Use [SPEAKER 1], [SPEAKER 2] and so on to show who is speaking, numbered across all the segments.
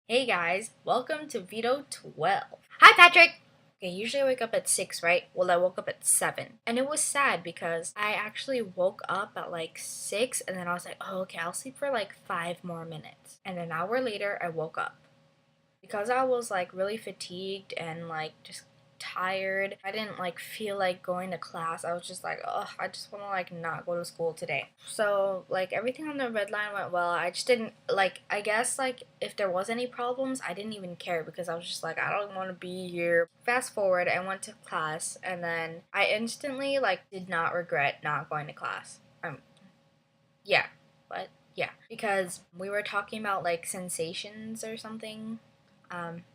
[SPEAKER 1] Hey guys, welcome to VEDO 12. Hi Patrick! Okay, usually I wake up at 6, right? Well, I woke up at 7. And it was sad because I actually woke up at like 6 and then I was like, oh, okay, I'll sleep for like 5 more minutes. And an hour later, I woke up. Because I was like really fatigued and like just tired. I didn't like feel like going to class. I was just like, oh, I just want to like not go to school today. So like everything on the red line went well. I just didn't like, I guess like if there was any problems, I didn't even care because I was just like, I don't want to be here. Fast forward, I went to class and then I instantly like did not regret not going to class. Yeah, but yeah, because we were talking about like sensations or something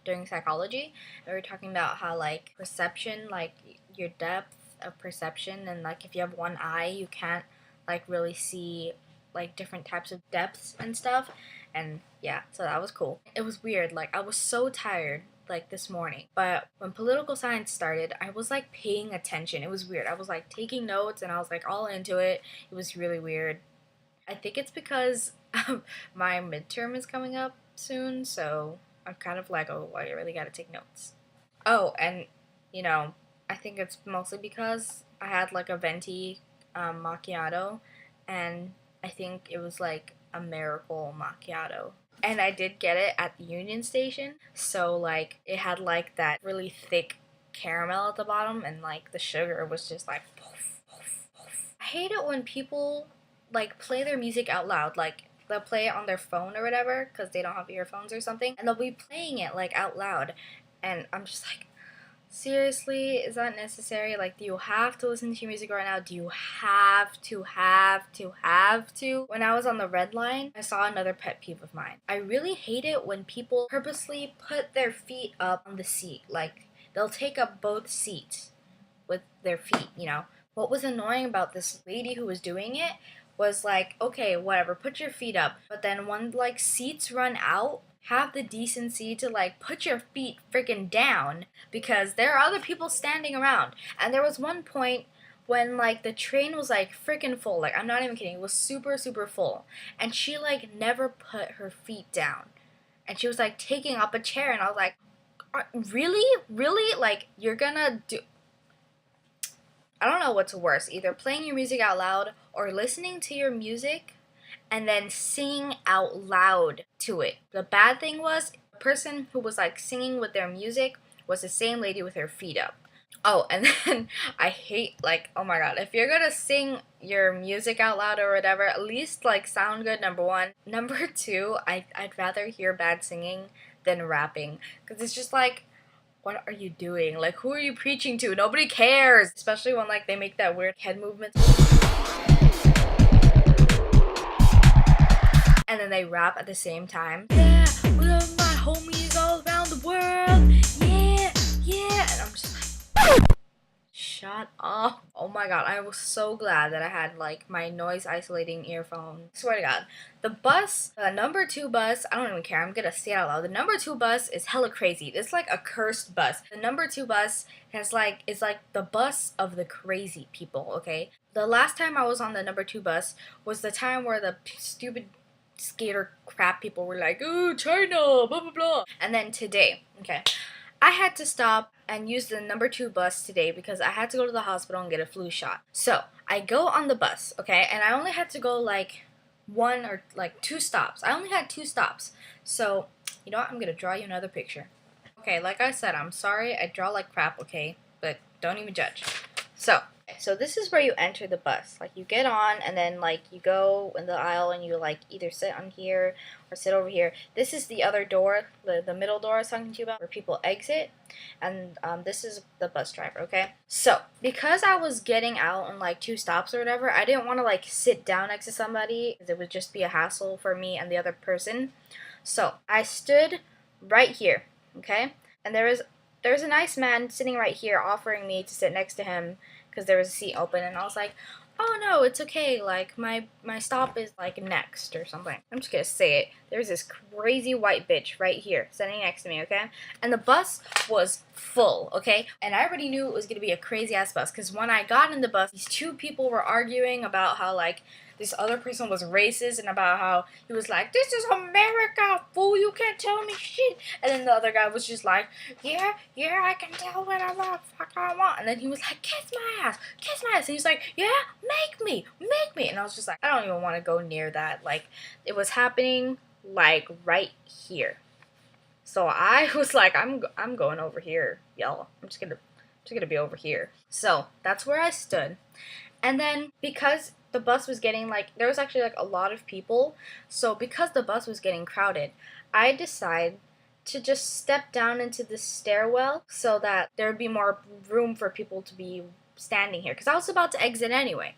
[SPEAKER 1] during psychology. We were talking about how like perception, like your depth of perception, and like if you have one eye, you can't like really see like different types of depths and stuff. And yeah, so that was cool. It was weird. Like I was so tired like this morning. But when political science started, I was like paying attention. It was weird. I was like taking notes and I was like all into it. It was really weird. I think it's because my midterm is coming up soon, so I'm kind of like, oh, I really gotta take notes. Oh, and you know, I think it's mostly because I had like a venti macchiato, and I think it was like a miracle macchiato. And I did get it at the Union Station, so like it had like that really thick caramel at the bottom, and like the sugar was just like poof, poof, poof. I hate it when people like play their music out loud, like they'll play it on their phone or whatever because they don't have earphones or something, and they'll be playing it like out loud, and I'm just like, seriously, is that necessary? Like, do you have to listen to your music right now? Do you have to? When I was on the red line, I saw another pet peeve of mine. I really hate it when people purposely put their feet up on the seat. Like, they'll take up both seats with their feet, you know? What was annoying about this lady who was doing it was like, okay, whatever, put your feet up. But then when like seats run out, have the decency to like put your feet freaking down because there are other people standing around. And there was one point when like the train was like freaking full. Like I'm not even kidding. It was super super full. And she like never put her feet down. And she was like taking up a chair and I was like, really? Really? Like you're gonna do I don't know what's worse, either playing your music out loud or listening to your music and then singing out loud to it. The bad thing was, the person who was like singing with their music was the same lady with her feet up. Oh, and then I hate like, oh my god, if you're gonna sing your music out loud or whatever, at least like sound good, number one. Number two, I'd rather hear bad singing than rapping because it's just like, what are you doing? Like, who are you preaching to? Nobody cares. Especially when, like, they make that weird head movement. And then they rap at the same time. Yeah, we love my homies all around the world. Yeah, yeah. And I'm just like, shut up. Oh my god, I was so glad that I had like my noise isolating earphone. Swear to god. The number 2 bus, I don't even care, I'm gonna say it out loud. The number 2 bus is hella crazy. It's like a cursed bus. The number 2 bus is like the bus of the crazy people, okay? The last time I was on the number 2 bus was the time where the stupid skater crap people were like, oh, China, blah blah blah. And then today, okay, I had to stop and use the number 2 bus today because I had to go to the hospital and get a flu shot. So I go on the bus, okay, and I only had to go like 1 or like 2 stops. I only had 2 stops. So, you know what? I'm gonna draw you another picture. Okay, like I said, I'm sorry I draw like crap, okay, but don't even judge. So this is where you enter the bus. Like you get on and then like you go in the aisle and you like either sit on here or sit over here. This is the other door, the middle door I was talking to you about, where people exit. And this is the bus driver, okay? So because I was getting out in like 2 stops or whatever, I didn't want to like sit down next to somebody because it would just be a hassle for me and the other person. So I stood right here, okay? And there's a nice man sitting right here offering me to sit next to him because there was a seat open, and I was like, oh no, it's okay, like my stop is like next or something. I'm just gonna say it. There's this crazy white bitch right here sitting next to me, okay? And the bus was full, okay? And I already knew it was gonna be a crazy ass bus because when I got in the bus, these 2 people were arguing about how like this other person was racist and about how he was like, this is America, fool, you can't tell me shit. And then the other guy was just like, yeah, I can tell whatever the fuck I want. And then he was like, kiss my ass. And he's like, yeah, make me. And I was just like, I don't even want to go near that. Like, it was happening like right here. So I was like, I'm going over here, y'all. I'm just gonna be over here. So that's where I stood. And then because the bus was getting like, there was actually like a lot of people. So because the bus was getting crowded, I decided to just step down into the stairwell so that there would be more room for people to be standing here. Because I was about to exit anyway.